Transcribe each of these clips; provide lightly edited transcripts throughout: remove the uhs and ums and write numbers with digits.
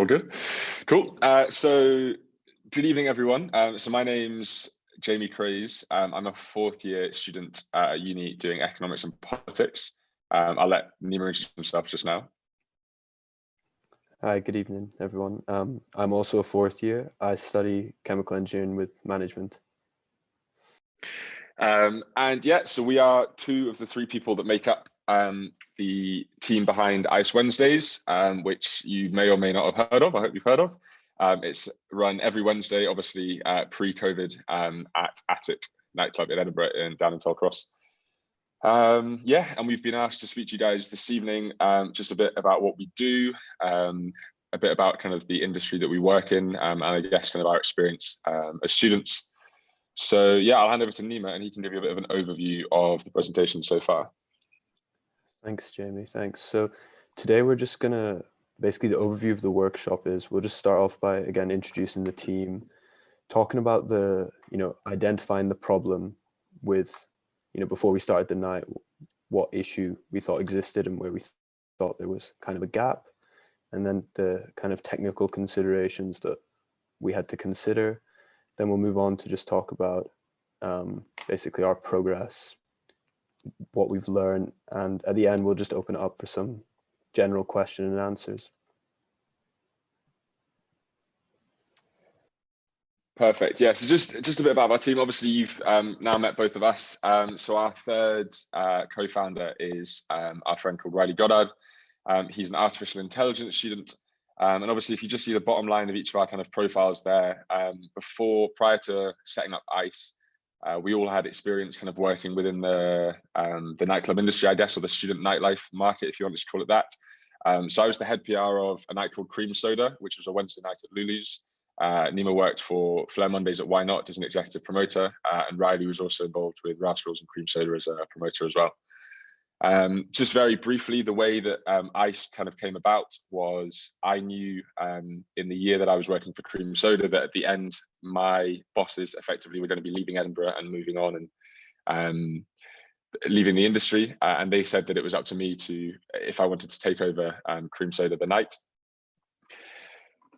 All good. Cool. So good evening, everyone. So my name's Jamie Craze. I'm a fourth year student at uni doing economics and politics. I'll let Neema introduce himself just now. Hi, good evening, everyone. I'm also a fourth year. I study chemical engineering with management. And yeah, so we are two of the three people that make up the team behind Ice Wednesdays, which you may or may not have heard of. I hope you've heard of. It's run every Wednesday, obviously pre-COVID, at Attic nightclub in Edinburgh down in Tollcross. Yeah, and we've been asked to speak to you guys this evening just a bit about what we do, a bit about kind of the industry that we work in, and I guess kind of our experience as students. So yeah, I'll hand over to Neema and he can give you a bit of an overview of the presentation so far. Thanks, Jamie. Thanks. So today we're just gonna, basically the overview of the workshop is, we'll just start off by, again, introducing the team, talking about the, identifying the problem with, before we started the night, what issue we thought existed and where we thought there was kind of a gap, and then the kind of technical considerations that we had to consider. Then we'll move on to just talk about basically our progress, what we've learned, and at the end we'll just open it up for some general question and answers. Perfect. Yeah, so just a bit about our team. Obviously, you've now met both of us. So our third co-founder is our friend called Riley Goddard. He's an artificial intelligence student. And obviously, if you just see the bottom line of each of our kind of profiles there, prior to setting up ICE, we all had experience kind of working within the nightclub industry, I guess, or the student nightlife market, if you want to call it that. So I was the head PR of a night called Cream Soda, which was a Wednesday night at Lulu's. Neema worked for Flair Mondays at Why Not as an executive promoter, and Riley was also involved with Rascals and Cream Soda as a promoter as well. Just very briefly, the way that ICE kind of came about was I knew in the year that I was working for Cream Soda that at the end, my bosses effectively were going to be leaving Edinburgh and moving on and leaving the industry. And they said that it was up to me if I wanted to take over Cream Soda the night.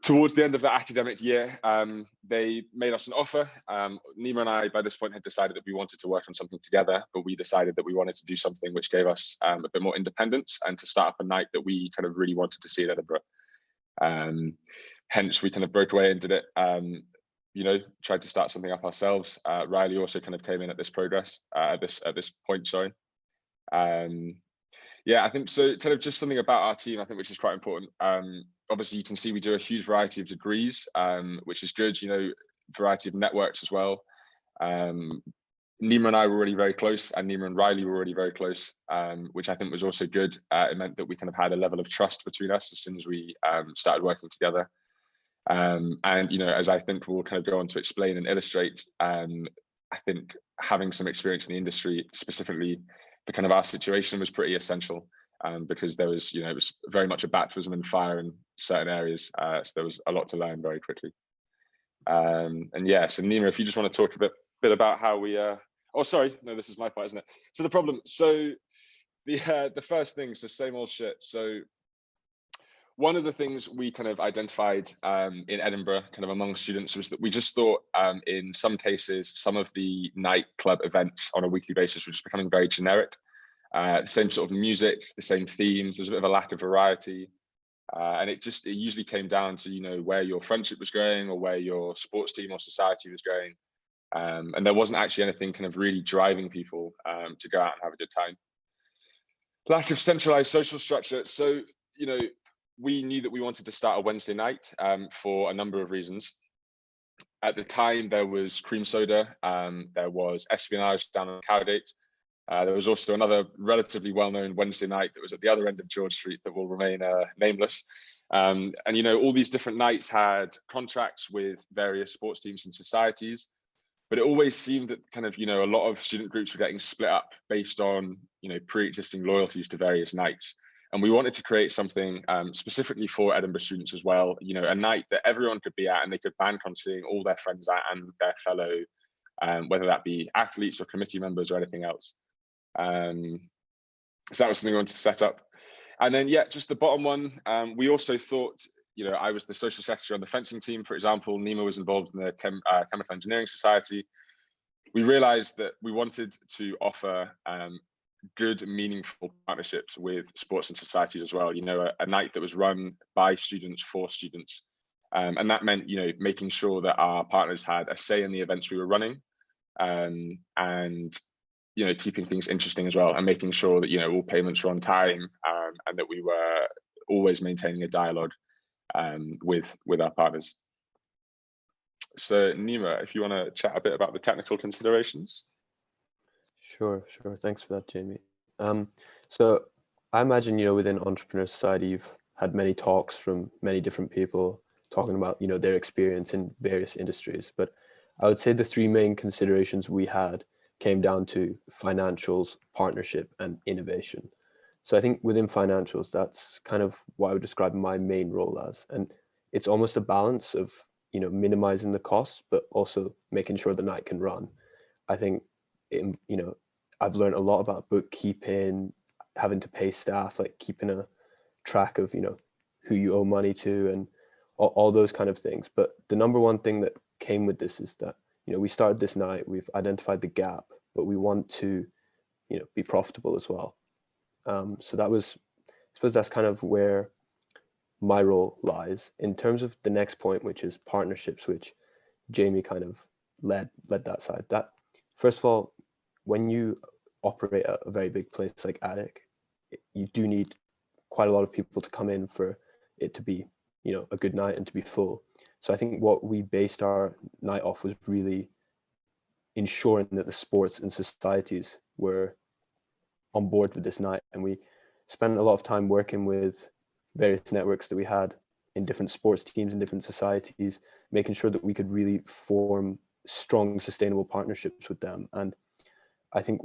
Towards the end of the academic year, they made us an offer. Neema and I, by this point, had decided that we wanted to work on something together, but we decided that we wanted to do something which gave us a bit more independence and to start up a night that we kind of really wanted to see in Edinburgh. Hence, we kind of broke away and did it, tried to start something up ourselves. Riley also kind of came in at this point, sorry. Yeah, I think so. Kind of just something about our team, I think, which is quite important. Obviously, you can see we do a huge variety of degrees, which is good. Variety of networks as well. Neema and I were already very close, and Neema and Riley were already very close, which I think was also good. It meant that we kind of had a level of trust between us as soon as we started working together. And as I think we'll kind of go on to explain and illustrate, I think having some experience in the industry, specifically the kind of our situation, was pretty essential, because there was, it was very much a baptism in fire in certain areas. So there was a lot to learn very quickly. And yeah, so Neema, if you just want to talk a bit about how we, oh, sorry, no, this is my part, isn't it? So the problem, so the first thing is the same old shit. So one of the things we kind of identified in Edinburgh, kind of among students, was that we just thought in some cases, some of the nightclub events on a weekly basis were just becoming very generic. The same sort of music, the same themes, there's a bit of a lack of variety. And it usually came down to, where your friendship was going or where your sports team or society was going. And there wasn't actually anything kind of really driving people to go out and have a good time. Lack of centralized social structure. So, we knew that we wanted to start a Wednesday night for a number of reasons. At the time, there was Cream Soda, there was Espionage down on Cowgate. There was also another relatively well-known Wednesday night that was at the other end of George Street that will remain nameless. And all these different nights had contracts with various sports teams and societies, but it always seemed that kind of, a lot of student groups were getting split up based on, pre-existing loyalties to various nights. And we wanted to create something specifically for Edinburgh students as well, a night that everyone could be at and they could bank on seeing all their friends at and their fellow, whether that be athletes or committee members or anything else. So that was something we wanted to set up. And then, yeah, just the bottom one, we also thought I was the social secretary on the fencing team, for example. Neema was involved in the Chemical Engineering Society. We realized that we wanted to offer good, meaningful partnerships with sports and societies as well. A night that was run by students for students. And that meant, making sure that our partners had a say in the events we were running, and keeping things interesting as well, and making sure that all payments were on time, and that we were always maintaining a dialogue with our partners. So Neema, if you want to chat a bit about the technical considerations. Sure. Thanks for that, Jamie. So I imagine, within Entrepreneur Society, you've had many talks from many different people talking about, their experience in various industries. But I would say the three main considerations we had came down to financials, partnership, and innovation. So I think within financials, that's kind of what I would describe my main role as. And it's almost a balance of, minimizing the costs, but also making sure the night can run. I think, I've learned a lot about bookkeeping, having to pay staff, like keeping a track of, who you owe money to and all those kind of things. But the number one thing that came with this is that, we started this night, we've identified the gap, but we want to, be profitable as well. So that was, I suppose that's kind of where my role lies. In terms of the next point, which is partnerships, which Jamie kind of led that side. That, first of all, when you operate at a very big place like Attic, you do need quite a lot of people to come in for it to be, a good night and to be full. So I think what we based our night off was really ensuring that the sports and societies were on board with this night. And we spent a lot of time working with various networks that we had in different sports teams and different societies, making sure that we could really form strong, sustainable partnerships with them. And I think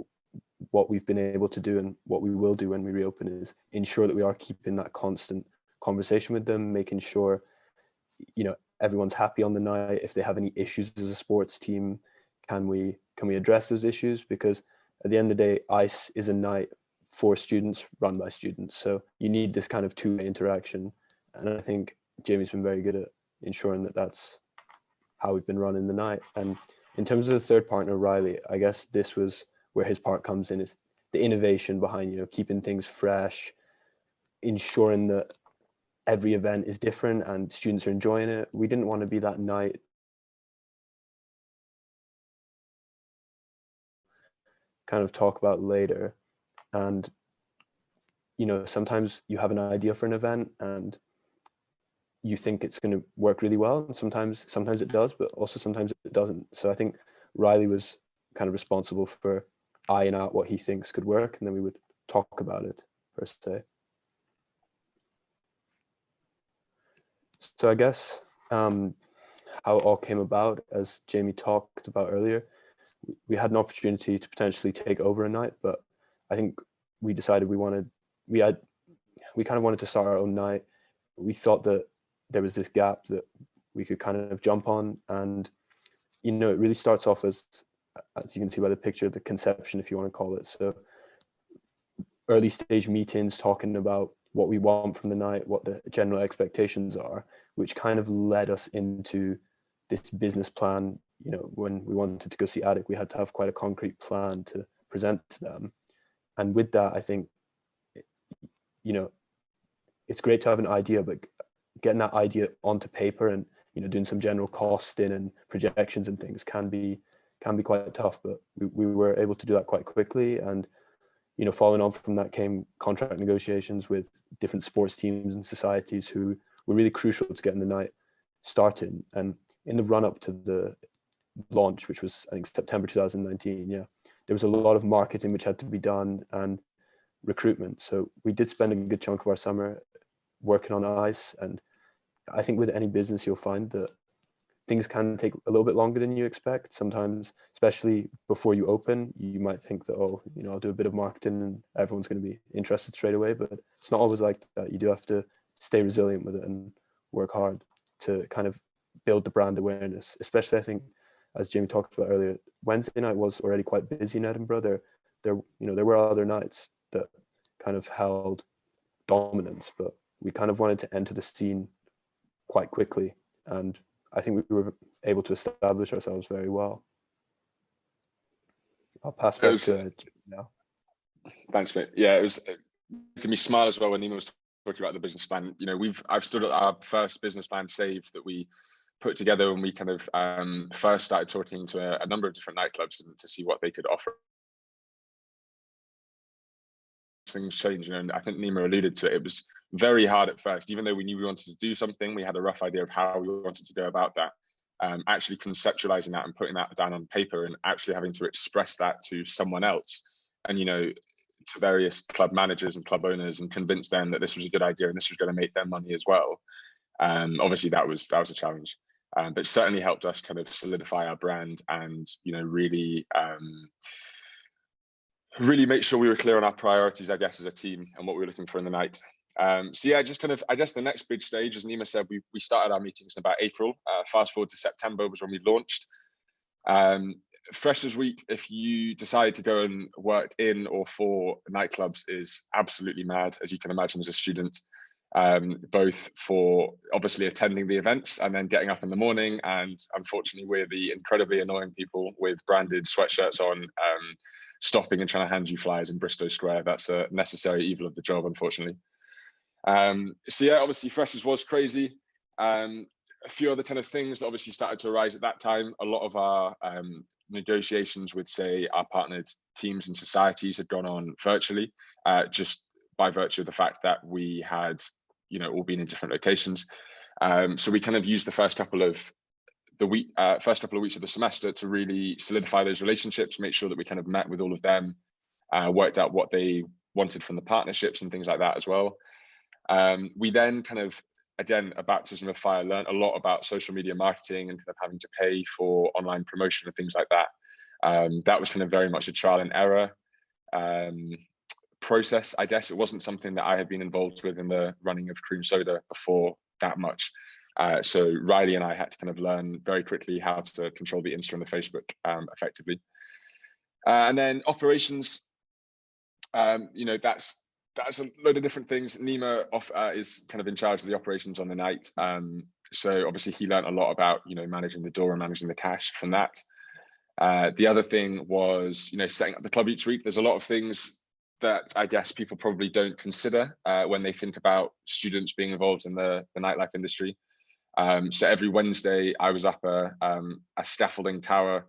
what we've been able to do and what we will do when we reopen is ensure that we are keeping that constant conversation with them, making sure, everyone's happy on the night. If they have any issues as a sports team, can we address those issues? Because at the end of the day, ICE is a night for students, run by students. So you need this kind of two-way interaction. And I think Jamie's been very good at ensuring that that's how we've been running the night. And in terms of the third partner, Riley, I guess this was where his part comes in. It's the innovation behind, keeping things fresh, ensuring that every event is different and students are enjoying it. We didn't want to be that night kind of talk about later. And, sometimes you have an idea for an event and you think it's going to work really well. And sometimes it does, but also sometimes it doesn't. So I think Riley was kind of responsible for eyeing out what he thinks could work. And then we would talk about it per se. So I guess how it all came about, as Jamie talked about earlier, we had an opportunity to potentially take over a night, but I think we decided we kind of wanted to start our own night. We thought that there was this gap that we could kind of jump on, and it really starts off as you can see by the picture, the conception, if you want to call it. So early stage meetings talking about what we want from the night, what the general expectations are, which kind of led us into this business plan. When we wanted to go see Attic, we had to have quite a concrete plan to present to them. And with that, I think, it's great to have an idea, but getting that idea onto paper and, doing some general costing and projections and things can be quite tough, but we were able to do that quite quickly. And, following on from that came contract negotiations with different sports teams and societies who were really crucial to getting the night started. And in the run up to the launch, which was, I think, September 2019, there was a lot of marketing which had to be done and recruitment. So we did spend a good chunk of our summer working on ICE. And I think with any business, you'll find that things can take a little bit longer than you expect. Sometimes, especially before you open, you might think that, I'll do a bit of marketing and everyone's going to be interested straight away, but it's not always like that. You do have to stay resilient with it and work hard to kind of build the brand awareness, especially, I think, as Jamie talked about earlier, Wednesday night was already quite busy in Edinburgh. There were other nights that kind of held dominance, but we kind of wanted to enter the scene quite quickly, and I think we were able to establish ourselves very well. I'll pass back to now. Thanks, mate. Yeah, it was making me smile as well when Neema was talking about the business plan. You know, I've stood at our first business plan save that we put together when we kind of first started talking to a number of different nightclubs and to see what they could offer. Things change, you know, and I think Neema alluded to it. It was very hard at first, even though we knew we wanted to do something. We had a rough idea of how we wanted to go about that. Actually conceptualizing that and putting that down on paper and actually having to express that to someone else, and you know, to various club managers and club owners, and convince them that this was a good idea and this was going to make them money as well. Obviously, that was a challenge, but certainly helped us kind of solidify our brand and, you know, really make sure we were clear on our priorities, I guess, as a team and what we were looking for in the night. So yeah, just kind of, I guess the next big stage, as Neema said, we started our meetings in about April. Fast forward to September was when we launched. Freshers Week, if you decide to go and work in or for nightclubs, is absolutely mad, as you can imagine as a student, both for obviously attending the events and then getting up in the morning. And unfortunately, we're the incredibly annoying people with branded sweatshirts on, stopping and trying to hand you flyers in Bristow Square. That's a necessary evil of the job, unfortunately. So yeah, obviously Freshers was crazy. A few other kind of things that obviously started to arise at that time. A lot of our negotiations with, say, our partnered teams and societies had gone on virtually, just by virtue of the fact that we had, you know, all been in different locations. So we kind of used the first couple of weeks of the semester to really solidify those relationships, make sure that we kind of met with all of them, worked out what they wanted from the partnerships and things like that as well. We then kind of, again, a baptism of fire, learned a lot about social media marketing and kind of having to pay for online promotion and things like that. That was kind of very much a trial and error process, I guess. It wasn't something that I had been involved with in the running of Cream Soda before that much. So Riley and I had to kind of learn very quickly how to control the Insta and the Facebook effectively. And then operations, you know, that's a load of different things. Neema is kind of in charge of the operations on the night. So obviously he learned a lot about, you know, managing the door and managing the cash from that. The other thing was, you know, setting up the club each week. There's a lot of things that I guess people probably don't consider when they think about students being involved in the nightlife industry. So every Wednesday I was up a scaffolding tower,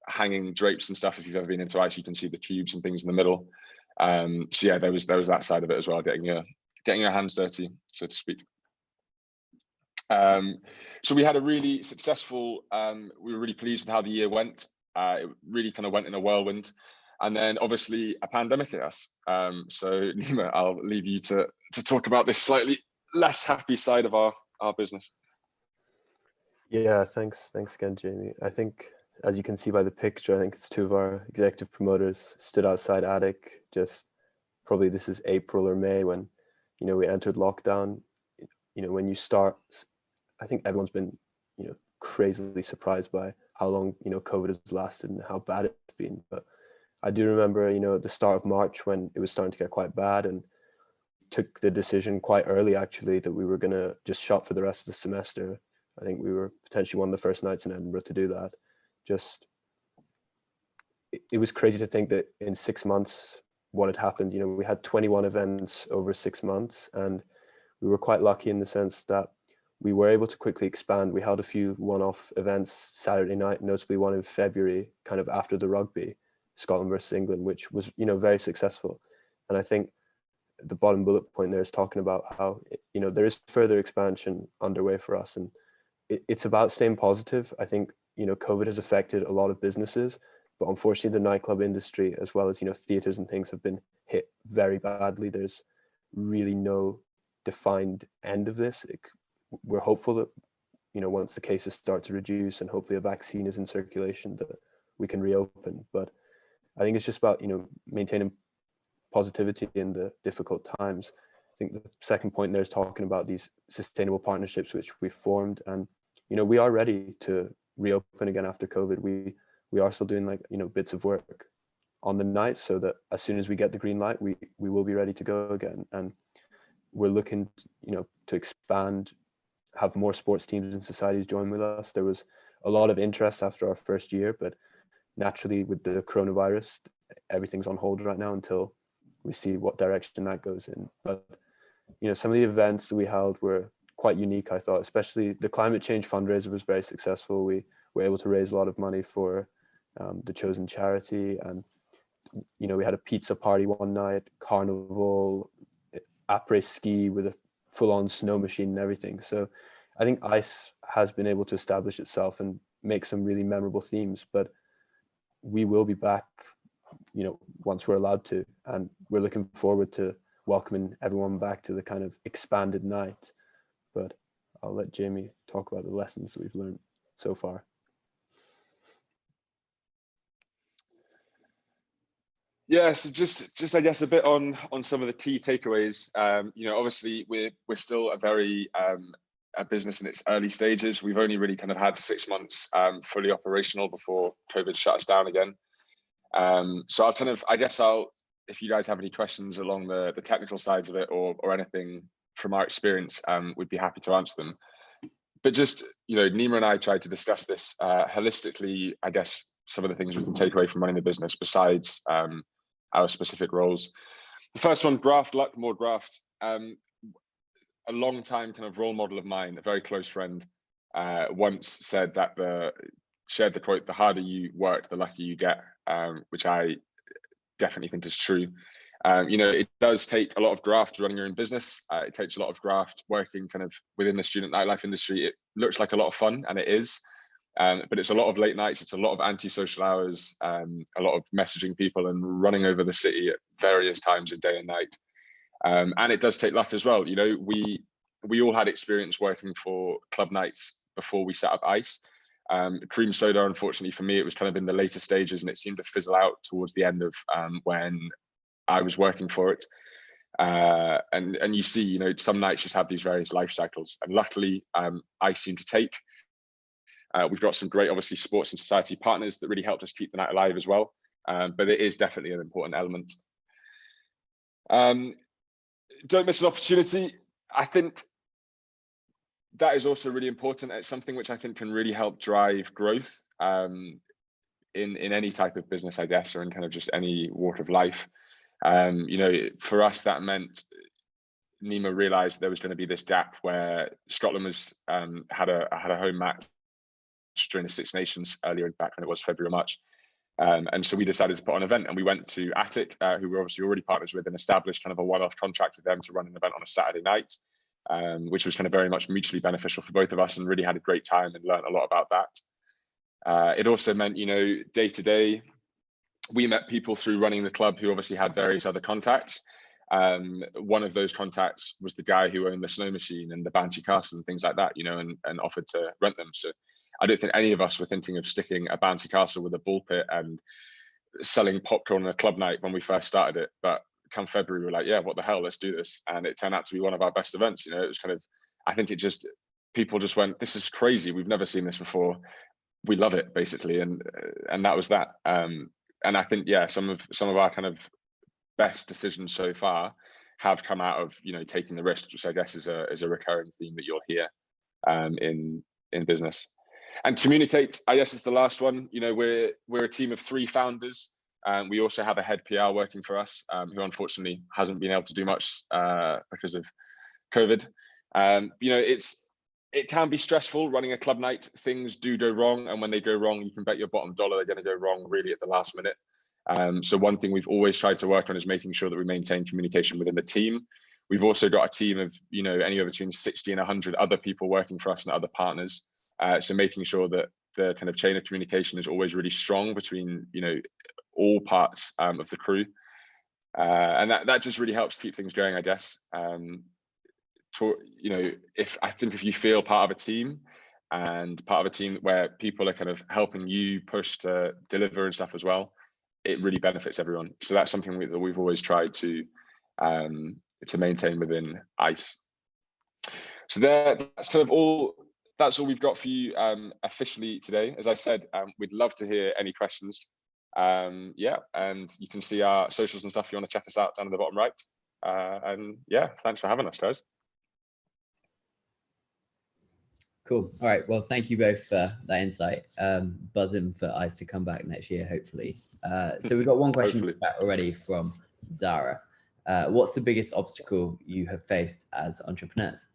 hanging drapes and stuff. If you've ever been into ice, you can see the tubes and things in the middle. So yeah, there was that side of it as well, getting your hands dirty, so to speak. So we had a really successful, we were really pleased with how the year went. It really kind of went in a whirlwind. And then obviously a pandemic hit us. So Neema, I'll leave you to talk about this slightly less happy side of our business. Yeah, thanks again, Jamie. I think, as you can see by the picture, I think it's two of our executive promoters stood outside Attic. Just probably this is April or May when, you know, we entered lockdown. You know, when you start, I think everyone's been, you know, crazily surprised by how long, you know, COVID has lasted and how bad it's been. But I do remember, you know, at the start of March when it was starting to get quite bad, and took the decision quite early actually that we were going to just shop for the rest of the semester. I think we were potentially one of the first nights in Edinburgh to do that. Just, it was crazy to think that in 6 months, what had happened. You know, we had 21 events over 6 months, and we were quite lucky in the sense that we were able to quickly expand. We held a few one-off events Saturday night, notably one in February, kind of after the rugby, Scotland versus England, which was, you know, very successful. And I think the bottom bullet point there is talking about how, you know, there is further expansion underway for us, and it's about staying positive. I think, you know, COVID has affected a lot of businesses, but unfortunately the nightclub industry, as well as, you know, theaters and things, have been hit very badly. There's really no defined end of this. We're hopeful that, you know, once the cases start to reduce and hopefully a vaccine is in circulation, that we can reopen. But I think it's just about, you know, maintaining positivity in the difficult times. I think the second point there is talking about these sustainable partnerships which we've formed, and, you know, we are ready to reopen again after COVID. We are still doing, like, you know, bits of work on the night so that as soon as we get the green light, we will be ready to go again. And we're looking, you know, to expand have more sports teams and societies join with us. There was a lot of interest after our first year, but naturally with the coronavirus, everything's on hold right now until we see what direction that goes in. But some of the events that we held were quite unique, I thought, especially the climate change fundraiser was very successful. We were able to raise a lot of money for the chosen charity, and we had a pizza party one night, carnival, après ski with a full-on snow machine and everything. So I think ICE has been able to establish itself and make some really memorable themes, but we will be back, once we're allowed to, and we're looking forward to welcoming everyone back to the kind of expanded night. But I'll let Jamie talk about the lessons that we've learned so far. Yeah, so just I guess a bit on some of the key takeaways. Obviously we're still a business in its early stages. We've only really kind of had 6 months fully operational before COVID shut us down again. So if you guys have any questions along the technical sides of it or anything from our experience, we'd be happy to answer them. But just, Neema and I tried to discuss this holistically, I guess, some of the things we can take away from running the business besides our specific roles. The first one, graft luck, more graft. A long time kind of role model of mine, a very close friend, once said shared the quote, "The harder you work, the luckier you get," which I definitely think is true. It does take a lot of graft running your own business. It takes a lot of graft working kind of within the student nightlife industry. It looks like a lot of fun, and it is. But it's a lot of late nights, it's a lot of antisocial hours, a lot of messaging people and running over the city at various times of day and night. And it does take luck as well. We all had experience working for club nights before we set up ICE. Cream soda, unfortunately for me, it was kind of in the later stages, and it seemed to fizzle out towards the end of when I was working for it. And you see, some nights just have these various life cycles, and luckily ICE seemed to take. We've got some great, obviously, sports and society partners that really helped us keep the night alive as well. But it is definitely an important element. Don't miss an opportunity. I think that is also really important. It's something which I think can really help drive growth in any type of business, I guess, or in kind of just any walk of life. For us, that meant Neema realized there was going to be this gap where Scotland was had a home match during the Six Nations earlier back when it was February or March. And so we decided to put on an event, and we went to Attic, who we're obviously already partners with, and established kind of a one-off contract with them to run an event on a Saturday night, which was kind of very much mutually beneficial for both of us, and really had a great time and learned a lot about that. It also meant, day to day, we met people through running the club who obviously had various other contacts. One of those contacts was the guy who owned the snow machine and the Banshee Castle and things like that, and offered to rent them. So I don't think any of us were thinking of sticking a bouncy castle with a ball pit and selling popcorn on a club night when we first started it. But come February, we were like, yeah, what the hell, let's do this. And it turned out to be one of our best events. It was kind of, I think people just went, this is crazy. We've never seen this before. We love it, basically. And that was that. And I think, yeah, some of our kind of best decisions so far have come out of, taking the risk, which I guess is a recurring theme that you'll hear in business. And communicate, I guess, is the last one. We're a team of 3 founders. We also have a head PR working for us, who unfortunately hasn't been able to do much because of COVID. It can be stressful running a club night. Things do go wrong, and when they go wrong, you can bet your bottom dollar they're going to go wrong really at the last minute. So one thing we've always tried to work on is making sure that we maintain communication within the team. We've also got a team of anywhere between 60 and 100 other people working for us and other partners. So making sure that the kind of chain of communication is always really strong between all parts of the crew, and that just really helps keep things going, I guess. If you feel part of a team and part of a team where people are kind of helping you push to deliver and stuff as well, it really benefits everyone. So that's something that we've always tried to maintain within ICE. So that's kind of all. That's all we've got for you officially today. As I said, we'd love to hear any questions. And you can see our socials and stuff if you want to check us out down at the bottom right. And yeah, thanks for having us, guys. Cool. All right. Well, thank you both for that insight. Buzzing for ICE to come back next year, hopefully. So we've got one question back already from Zara. What's the biggest obstacle you have faced as entrepreneurs?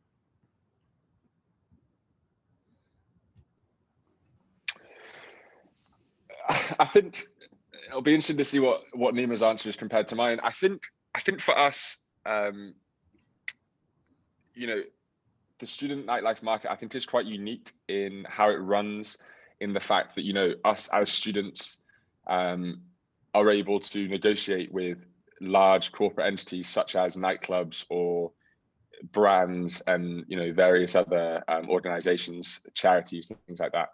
I think it'll be interesting to see what Neema's answer is compared to mine. I think for us, you know, the student nightlife market, I think, is quite unique in how it runs, in the fact that, you know, us as students are able to negotiate with large corporate entities such as nightclubs or brands and, you know, various other organizations, charities, things like that.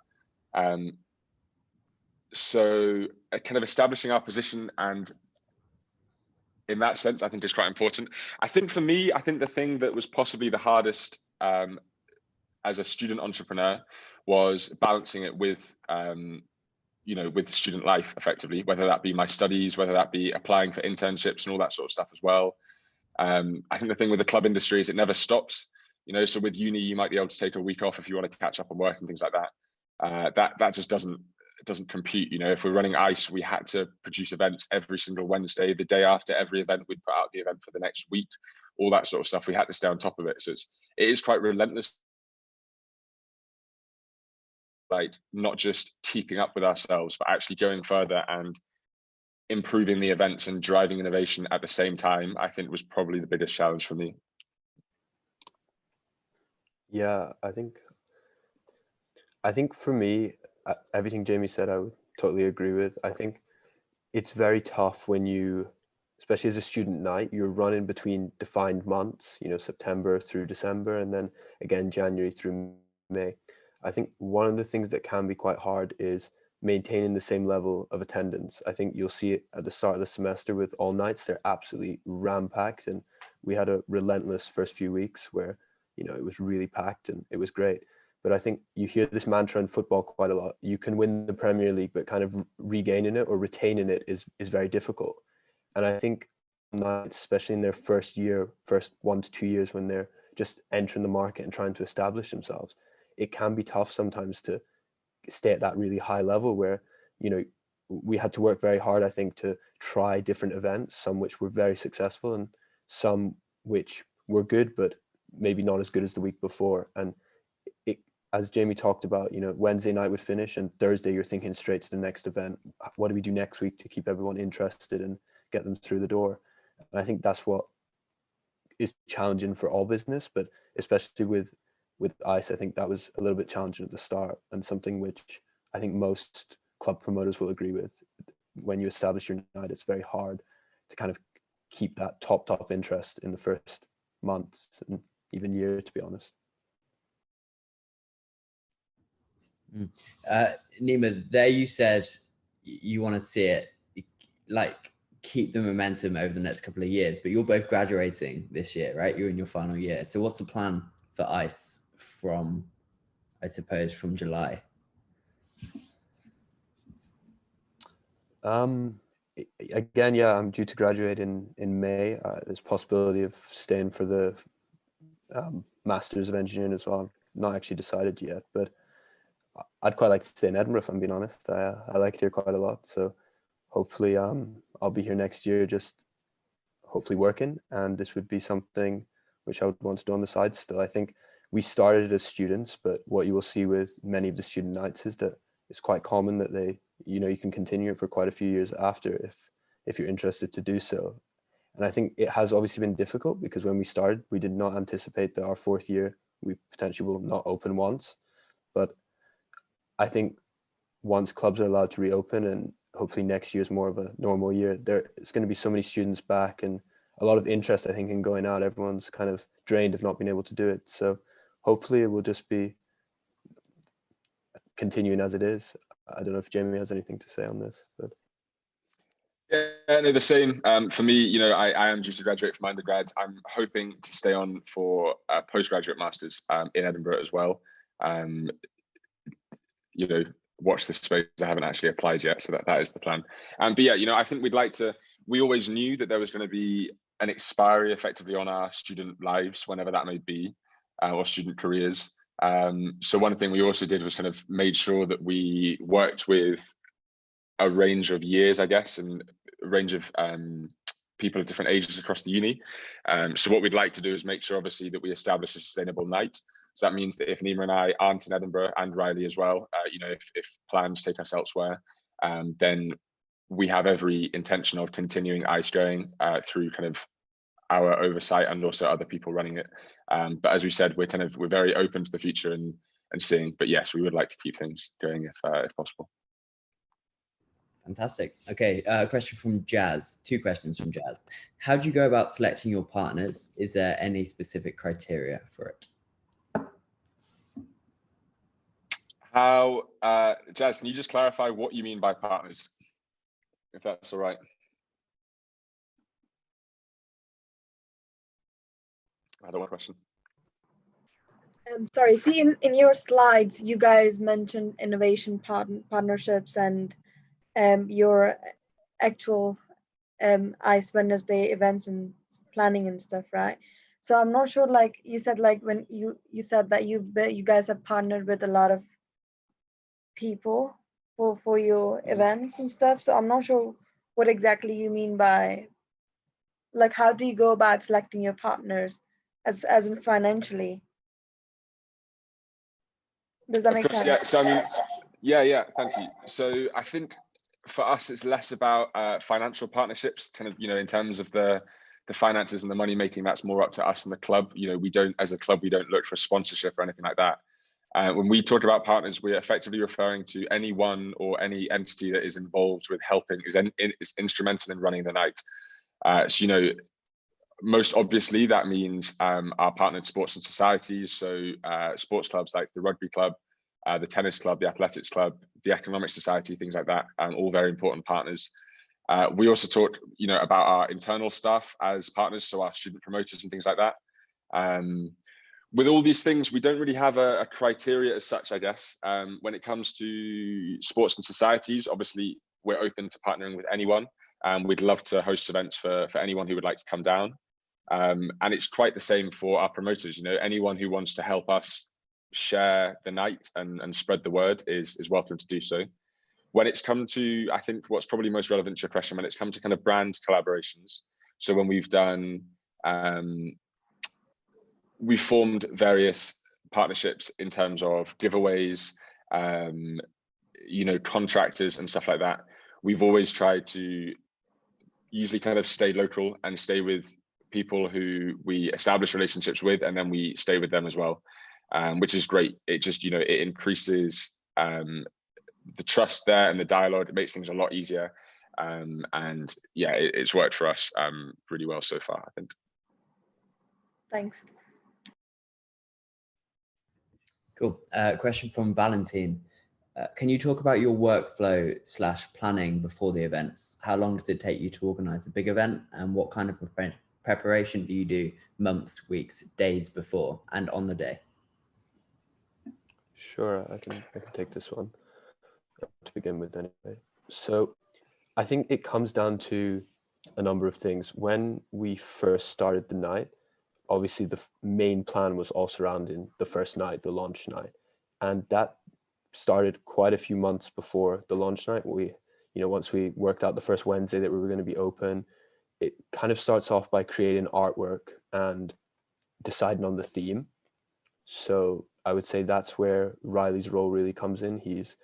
So kind of establishing our position, and in that sense, I think is quite important. I think for me, I think the thing that was possibly the hardest as a student entrepreneur was balancing it with, you know, with student life effectively, whether that be my studies, whether that be applying for internships and all that sort of stuff as well. I think the thing with the club industry is it never stops, you know, so with uni, you might be able to take a week off if you want to catch up on work and things like that. That just doesn't compute. You know, if we're running ICE, we had to produce events every single Wednesday. The day after every event, we'd put out the event for the next week, all that sort of stuff. We had to stay on top of it. So it is quite relentless, like not just keeping up with ourselves, but actually going further and improving the events and driving innovation at the same time, I think was probably the biggest challenge for me. Yeah, I think for me, everything Jamie said, I would totally agree with. I think it's very tough when you, especially as a student night, you're running between defined months, you know, September through December, and then again, January through May. I think one of the things that can be quite hard is maintaining the same level of attendance. I think you'll see it at the start of the semester with all nights, they're absolutely ram-packed, and we had a relentless first few weeks where, you know, it was really packed and it was great. But I think you hear this mantra in football quite a lot. You can win the Premier League, but kind of regaining it or retaining it is very difficult. And I think nights, especially in their first 1 to 2 years, when they're just entering the market and trying to establish themselves, it can be tough sometimes to stay at that really high level where, you know, we had to work very hard, I think, to try different events, some which were very successful and some which were good, but maybe not as good as the week before. And it, as Jamie talked about, you know, Wednesday night would finish and Thursday you're thinking straight to the next event. What do we do next week to keep everyone interested and get them through the door? And I think that's what is challenging for all business, but especially with ICE, I think that was a little bit challenging at the start, and something which I think most club promoters will agree with. When you establish your night, it's very hard to kind of keep that top interest in the first months and even year, to be honest. Neema, there you said you want to see it like keep the momentum over the next couple of years, but you're both graduating this year, right? You're in your final year. So what's the plan for ICE from, I suppose, from July? Again, yeah, I'm due to graduate in May. There's possibility of staying for the Masters of Engineering as well. I'm not actually decided yet, but I'd quite like to stay in Edinburgh, if I'm being honest. I like it here quite a lot. So hopefully I'll be here next year, just hopefully working. And this would be something which I would want to do on the side still. I think we started as students, but what you will see with many of the student nights is that it's quite common that they, you know, you can continue it for quite a few years after if you're interested to do so. And I think it has obviously been difficult because when we started, we did not anticipate that our fourth year, we potentially will not open once. But I think once clubs are allowed to reopen and hopefully next year is more of a normal year, there's going to be so many students back and a lot of interest, I think, in going out. Everyone's kind of drained of not being able to do it. So hopefully it will just be continuing as it is. I don't know if Jamie has anything to say on this, but. Yeah, no, the same. For me, you know, I am due to graduate from undergrad. I'm hoping to stay on for a postgraduate masters in Edinburgh as well. You know, watch this space. I haven't actually applied yet, so that is the plan. But yeah, you know, I think we always knew that there was going to be an expiry effectively on our student lives, whenever that may be, or student careers. So one thing we also did was kind of made sure that we worked with a range of years, I guess, and a range of people of different ages across the uni. So what we'd like to do is make sure, obviously, that we establish a sustainable night. So that means that if Neema and I aren't in Edinburgh, and Riley as well, if plans take us elsewhere, then we have every intention of continuing ICE going through kind of our oversight and also other people running it. But as we said, we're very open to the future and seeing. But yes, we would like to keep things going if possible. Fantastic. Okay, question from Jazz. 2 questions from Jazz. How do you go about selecting your partners? Is there any specific criteria for it? Jazz, can you just clarify what you mean by partners, if that's all right? I don't want a question. Sorry, see in your slides, you guys mentioned innovation partnerships and your actual ICE Wednesday events and planning and stuff, right? So I'm not sure, like you said, like when you said that you guys have partnered with a lot of people for your events and stuff. So I'm not sure what exactly you mean by, like, how do you go about selecting your partners as in financially? Does that make sense? Yeah. So I mean, yeah. Thank you. So I think for us, it's less about financial partnerships, kind of, in terms of the finances and the money making. That's more up to us and the club. We don't, as a club, we don't look for sponsorship or anything like that. When we talk about partners, we're effectively referring to anyone or any entity that is involved with helping, is instrumental in running the night. So most obviously that means our partnered sports and societies. So sports clubs like the rugby club, the tennis club, the athletics club, the economic society, things like that, all very important partners. We also talk, about our internal staff as partners, so our student promoters and things like that. With all these things, we don't really have a criteria as such, I guess. When it comes to sports and societies, obviously we're open to partnering with anyone. We'd love to host events for anyone who would like to come down. And it's quite the same for our promoters. Anyone who wants to help us share the night and spread the word is welcome to do so. When it's come to, I think what's probably most relevant to your question, when it's come to kind of brand collaborations. So when we've done, we've formed various partnerships in terms of giveaways, contractors and stuff like that. We've always tried to usually kind of stay local and stay with people who we establish relationships with, and then we stay with them as well, which is great. It just, it increases the trust there and the dialogue. It makes things a lot easier. And yeah, it's worked for us really well so far, I think. Thanks. Cool. Question from Valentine. Can you talk about your workflow / planning before the events? How long does it take you to organize a big event, and what kind of preparation do you do months, weeks, days before and on the day? Sure, I can take this one to begin with anyway. So I think it comes down to a number of things. When we first started the night, obviously the main plan was all surrounding the first night, the launch night, and that started quite a few months before the launch night. Once we worked out the first Wednesday that we were going to be open, it kind of starts off by creating artwork and deciding on the theme. So I would say that's where Riley's role really comes in. He's,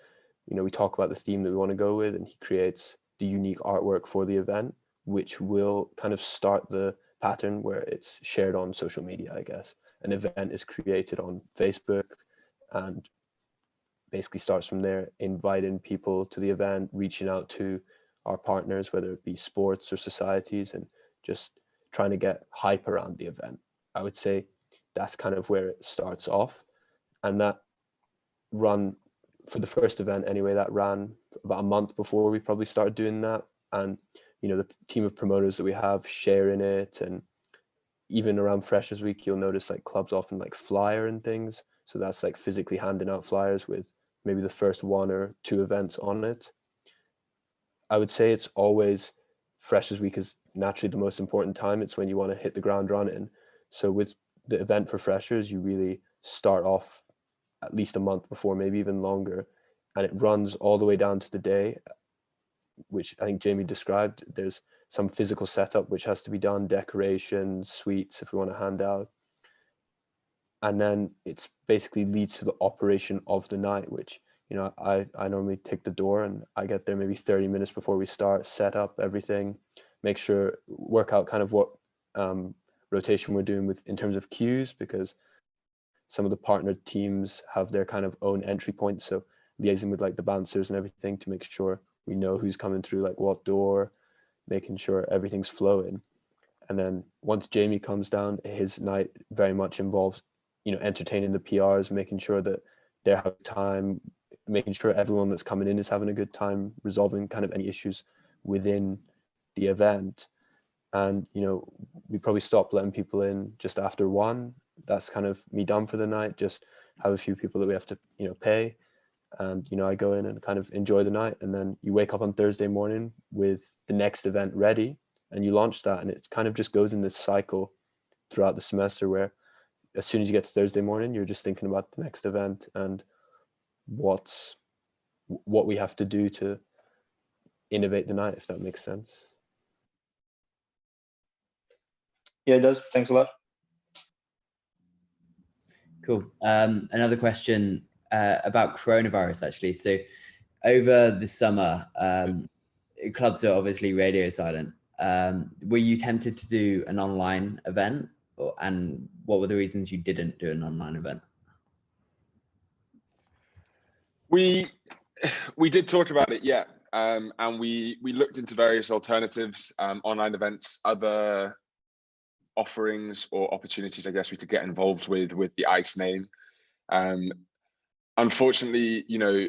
we talk about the theme that we want to go with, and he creates the unique artwork for the event, which will kind of start the pattern where it's shared on social media, I guess. An event is created on Facebook and basically starts from there, inviting people to the event, reaching out to our partners, whether it be sports or societies, and just trying to get hype around the event. I would say that's kind of where it starts off. And that run, for the first event anyway, that ran about a month before we probably started doing that. And, the team of promoters that we have sharing it, and even around Freshers Week, you'll notice like clubs often like flyer and things. So that's like physically handing out flyers with maybe the first 1 or 2 events on it. I would say it's always, Freshers Week is naturally the most important time. It's when you want to hit the ground running. So with the event for freshers, you really start off at least a month before, maybe even longer, and it runs all the way down to the day, which I think Jamie described. There's some physical setup which has to be done, decorations, sweets if we want to hand out, and then it's basically leads to the operation of the night, which, you know, I normally take the door and I get there maybe 30 minutes before we start, set up everything, make sure, work out kind of what rotation we're doing with in terms of queues, because some of the partner teams have their kind of own entry points. So liaising with like the bouncers and everything to make sure we know who's coming through, like what door, making sure everything's flowing. And then once Jamie comes down, his night very much involves, you know, entertaining the PRs, making sure that they're having time, making sure everyone that's coming in is having a good time, resolving kind of any issues within the event. And, you know, we probably stop letting people in just after 1. That's kind of me done for the night. Just have a few people that we have to, you know, pay. And, you know, I go in and kind of enjoy the night. And then you wake up on Thursday morning with the next event ready and you launch that. And it kind of just goes in this cycle throughout the semester where as soon as you get to Thursday morning, you're just thinking about the next event and what we have to do to innovate the night, if that makes sense. Yeah, it does. Thanks a lot. Cool. Another question about coronavirus, actually. So over the summer, clubs are obviously radio silent. Were you tempted to do an online event, and what were the reasons you didn't do an online event? We did talk about it, yeah. And we looked into various alternatives, online events, other offerings or opportunities, I guess, we could get involved with the ICE name. Unfortunately, you know,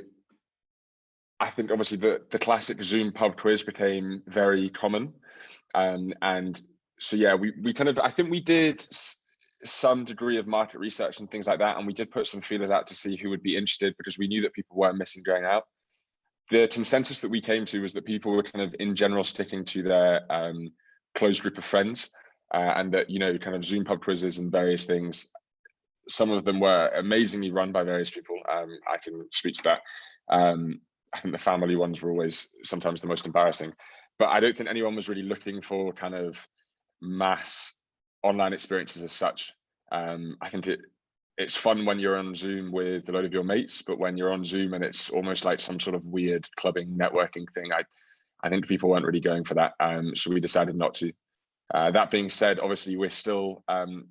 I think obviously the classic Zoom pub quiz became very common. And so, yeah, we kind of, I think we did some degree of market research and things like that. And we did put some feelers out to see who would be interested, because we knew that people were missing going out. The consensus that we came to was that people were kind of in general sticking to their closed group of friends, and that, you know, kind of Zoom pub quizzes and various things, some of them were amazingly run by various people. I can speak to that. I think the family ones were always sometimes the most embarrassing, but I don't think anyone was really looking for kind of mass online experiences as such. I think it's fun when you're on Zoom with a load of your mates, but when you're on Zoom and it's almost like some sort of weird clubbing networking thing, I think people weren't really going for that. So we decided not to. That being said, obviously we're still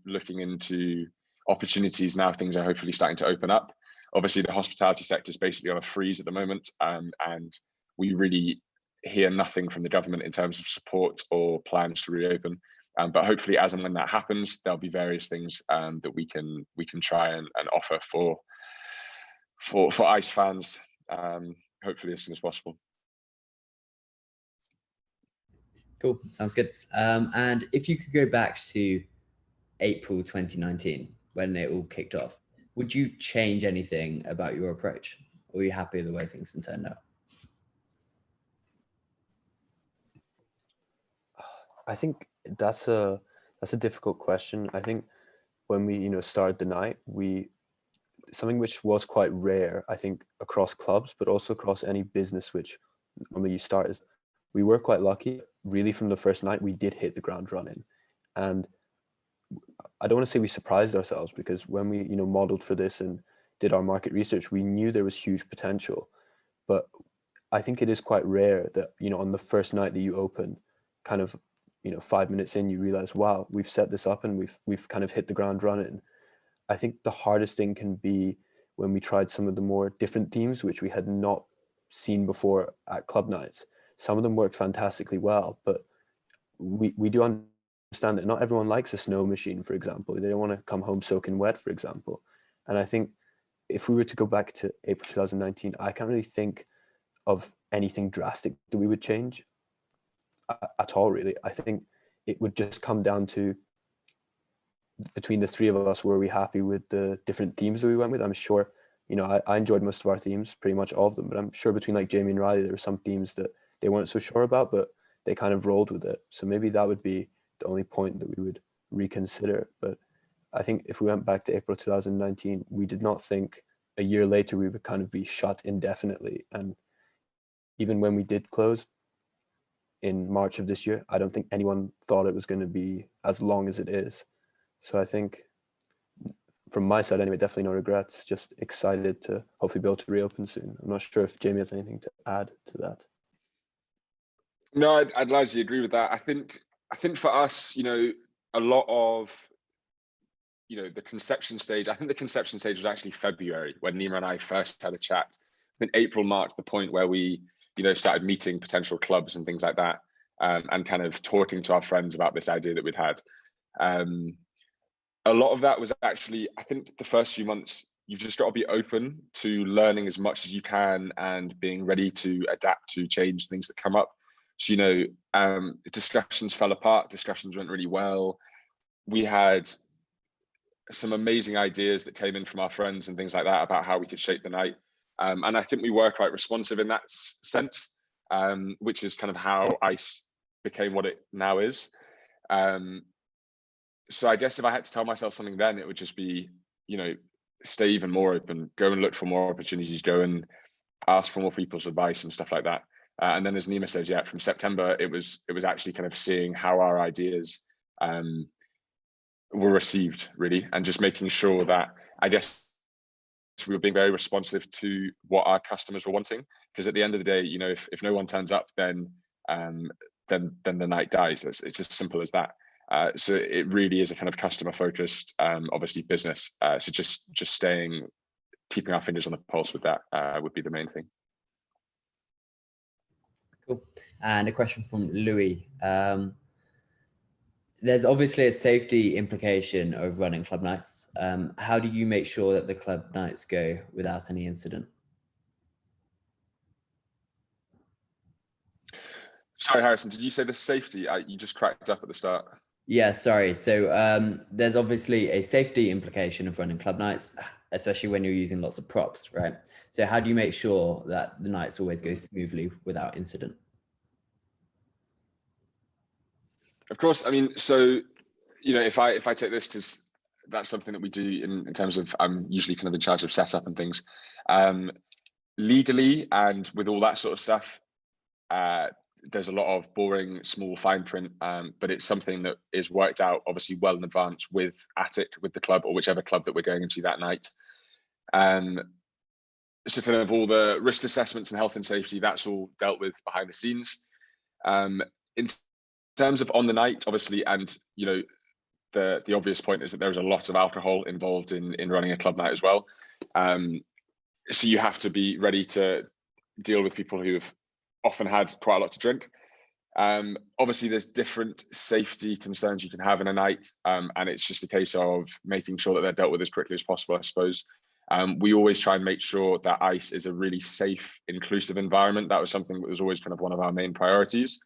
looking into opportunities now. Things are hopefully starting to open up. Obviously the hospitality sector is basically on a freeze at the moment, and we really hear nothing from the government in terms of support or plans to reopen. But hopefully, as and when that happens, there'll be various things that we can try and offer for ICE fans, hopefully as soon as possible. Cool, sounds good. And if you could go back to April 2019, when it all kicked off, would you change anything about your approach? Or are you happy with the way things have turned out? I think that's a difficult question. I think when we, you know, started the night, something which was quite rare, I think, across clubs, but also across any business which normally you start, is we were quite lucky. Really, from the first night, we did hit the ground running. And I don't want to say we surprised ourselves, because when we, you know, modeled for this and did our market research, we knew there was huge potential. But I think it is quite rare that, you know, on the first night that you open, kind of, you know, 5 minutes in, you realize, wow, we've set this up and we've kind of hit the ground running. I think the hardest thing can be when we tried some of the more different themes, which we had not seen before at club nights. Some of them worked fantastically well, but we do understand that not everyone likes a snow machine, for example. They don't want to come home soaking wet, for example. And I think if we were to go back to April 2019, I can't really think of anything drastic that we would change at all, really. I think it would just come down to, between the three of us, were we happy with the different themes that we went with? I'm sure, you know, I enjoyed most of our themes, pretty much all of them, but I'm sure between like Jamie and Riley, there were some themes that they weren't so sure about, but they kind of rolled with it. So maybe that would be the only point that we would reconsider. But I think if we went back to April 2019, we did not think a year later we would kind of be shut indefinitely. And even when we did close in March of this year, I don't think anyone thought it was going to be as long as it is. So I think from my side anyway, definitely no regrets, just excited to hopefully be able to reopen soon. I'm not sure if Jamie has anything to add to that. No, I'd largely agree with that. I think for us, a lot of, the conception stage, I think the conception stage was actually February when Neema and I first had a chat. I think April marked the point where we, started meeting potential clubs and things like that, and kind of talking to our friends about this idea that we'd had. A lot of that was actually, I think the first few months, you've just got to be open to learning as much as you can and being ready to adapt to change things that come up. So, discussions fell apart, discussions went really well. We had some amazing ideas that came in from our friends and things like that about how we could shape the night. And I think we were quite responsive in that sense, which is kind of how ICE became what it now is. So I guess if I had to tell myself something then, it would just be, stay even more open, go and look for more opportunities, go and ask for more people's advice and stuff like that. And then as Neema says, yeah, from September, it was actually kind of seeing how our ideas were received really, and just making sure that, I guess, we were being very responsive to what our customers were wanting. Because at the end of the day, if no one turns up, then the night dies. It's as simple as that. So it really is a kind of customer focused, obviously business. So just keeping our fingers on the pulse with that would be the main thing. Cool. And a question from Louis. There's obviously a safety implication of running club nights. How do you make sure that the club nights go without any incident? Sorry, Harrison, did you say the safety? You just cracked up at the start. Yeah, sorry. So there's obviously a safety implication of running club nights, especially when you're using lots of props, right? So how do you make sure that the nights always go smoothly without incident? Of course, I mean, so, if I take this, because that's something that we do in terms of, I'm usually kind of in charge of setup and things. Legally and with all that sort of stuff, there's a lot of boring, small fine print, but it's something that is worked out obviously well in advance with Attic, with the club, or whichever club that we're going into that night. So kind of all the risk assessments and health and safety, that's all dealt with behind the scenes. In terms of on the night, obviously, and the obvious point is that there's a lot of alcohol involved in running a club night as well. So you have to be ready to deal with people who have often had quite a lot to drink. Obviously, there's different safety concerns you can have in a night, and it's just a case of making sure that they're dealt with as quickly as possible, I suppose. We always try and make sure that ICE is a really safe, inclusive environment. That was something that was always kind of one of our main priorities.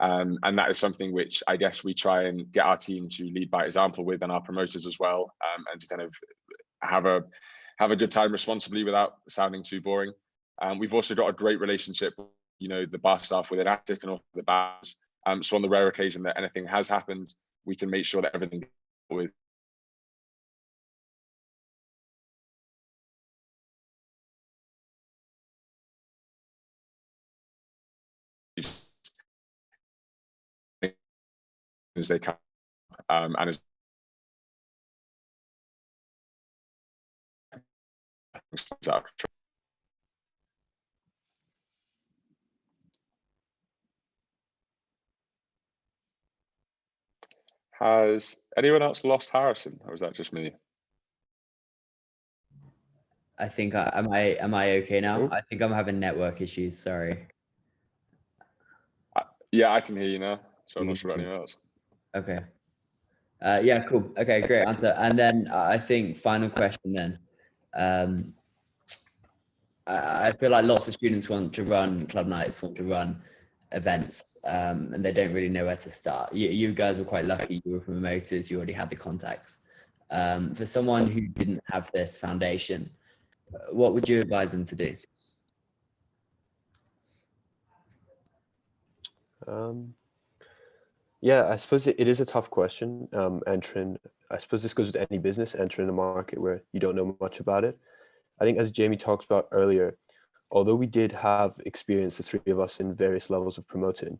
And that is something which I guess we try and get our team to lead by example with, and our promoters as well, and to kind of have a good time responsibly without sounding too boring. We've also got a great relationship, the bar staff within Attic and all the bars. So on the rare occasion that anything has happened, we can make sure that everything with as they can, and as Has anyone else lost Harrison, or is that just me? I think am I okay now? Oh. I think I'm having network issues. Sorry. Yeah, I can hear you now. So I'm not sure about anyone else. Okay. Yeah, cool. Okay, great answer. And then I think final question then. I feel like lots of students want to run club nights, want to run events, and they don't really know where to start. You guys were quite lucky. You were promoters. You already had the contacts. For someone who didn't have this foundation, what would you advise them to do? Yeah, I suppose it is a tough question. I suppose this goes with any business, entering a market where you don't know much about it. I think as Jamie talked about earlier, although we did have experience, the three of us, in various levels of promoting,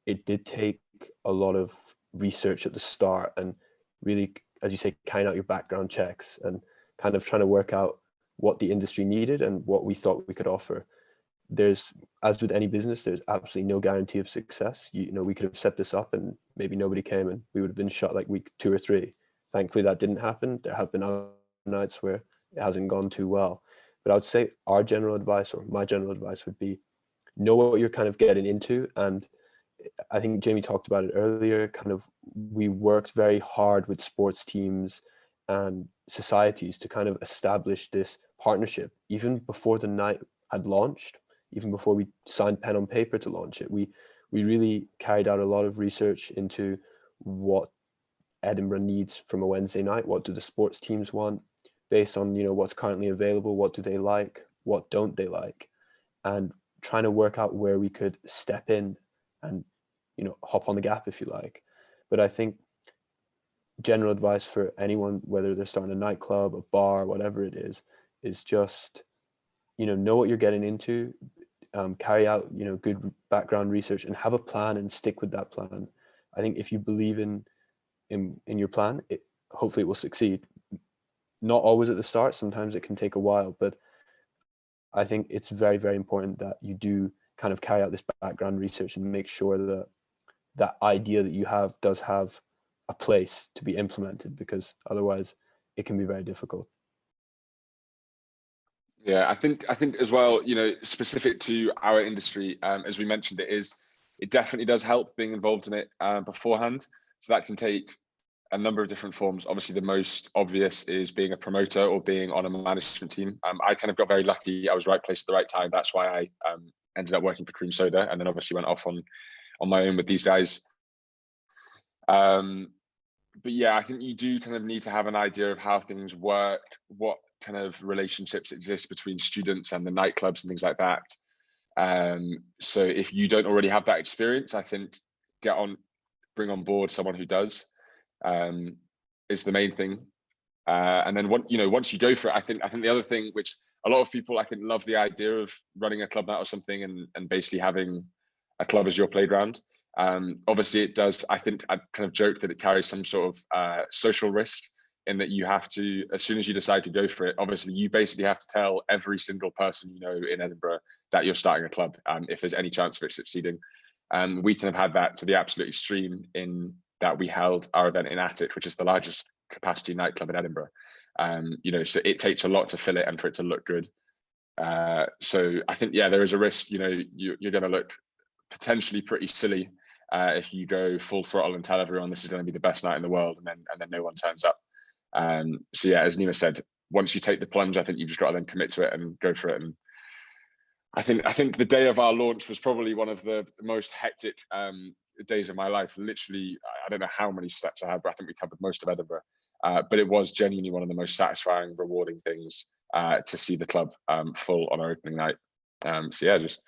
it did take a lot of research at the start and really, as you say, carrying out your background checks and kind of trying to work out what the industry needed and what we thought we could offer. There's, as with any business, there's absolutely no guarantee of success. You know, we could have set this up and maybe nobody came and we would have been shut like week 2 or 3. Thankfully, that didn't happen. There have been other nights where it hasn't gone too well. But I would say our general advice, or my general advice, would be know what you're kind of getting into. And I think Jamie talked about it earlier, kind of we worked very hard with sports teams and societies to kind of establish this partnership even before the night had launched, even before we signed pen on paper to launch it. We really carried out a lot of research into what Edinburgh needs from a Wednesday night. What do the sports teams want based on, you know, what's currently available? What do they like? What don't they like? And trying to work out where we could step in and, you know, hop on the gap, if you like. But I think general advice for anyone, whether they're starting a nightclub, a bar, whatever it is just, you know what you're getting into, carry out, you know, good background research and have a plan and stick with that plan. I think if you believe in your plan, hopefully it will succeed. Not always at the start, sometimes it can take a while, but I think it's very, very important that you do kind of carry out this background research and make sure that that idea that you have does have a place to be implemented, because otherwise it can be very difficult. Yeah, I think as well, you know, specific to our industry, as we mentioned, it definitely does help being involved in it beforehand. So that can take a number of different forms. Obviously, the most obvious is being a promoter or being on a management team. I kind of got very lucky. I was right place at the right time. That's why I ended up working for Cream Soda, and then obviously went off on my own with these guys. But yeah, I think you do kind of need to have an idea of how things work, what kind of relationships exist between students and the nightclubs and things like that. So if you don't already have that experience, I think bring on board someone who does, is the main thing. And then once you go for it, I think the other thing, which a lot of people I think love the idea of running a club night or something and basically having a club as your playground. Obviously it does, I think I kind of joked that it carries some sort of social risk, in that you have to, as soon as you decide to go for it, obviously you basically have to tell every single person you know in Edinburgh that you're starting a club, if there's any chance of it succeeding. We kind of had that to the absolute extreme in that we held our event in Attic, which is the largest capacity nightclub in Edinburgh. So it takes a lot to fill it and for it to look good. So I think, yeah, there is a risk, you're going to look potentially pretty silly if you go full throttle and tell everyone this is going to be the best night in the world, and then no one turns up. So yeah, as Neema said, once you take the plunge, I think you've just got to then commit to it and go for it. And I think the day of our launch was probably one of the most hectic days of my life. Literally, I don't know how many steps I had, but I think we covered most of Edinburgh. But it was genuinely one of the most satisfying, rewarding things to see the club full on our opening night. So yeah, just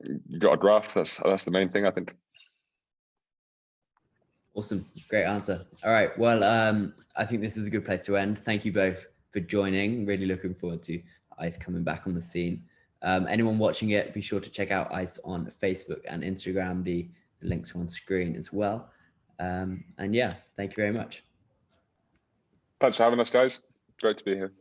you got a graph. That's the main thing, I think. Awesome. Great answer. All right. Well, I think this is a good place to end. Thank you both for joining. Really looking forward to ICE coming back on the scene. Anyone watching it, be sure to check out ICE on Facebook and Instagram. The links are on screen as well. And yeah, thank you very much. Thanks for having us, guys. Great to be here.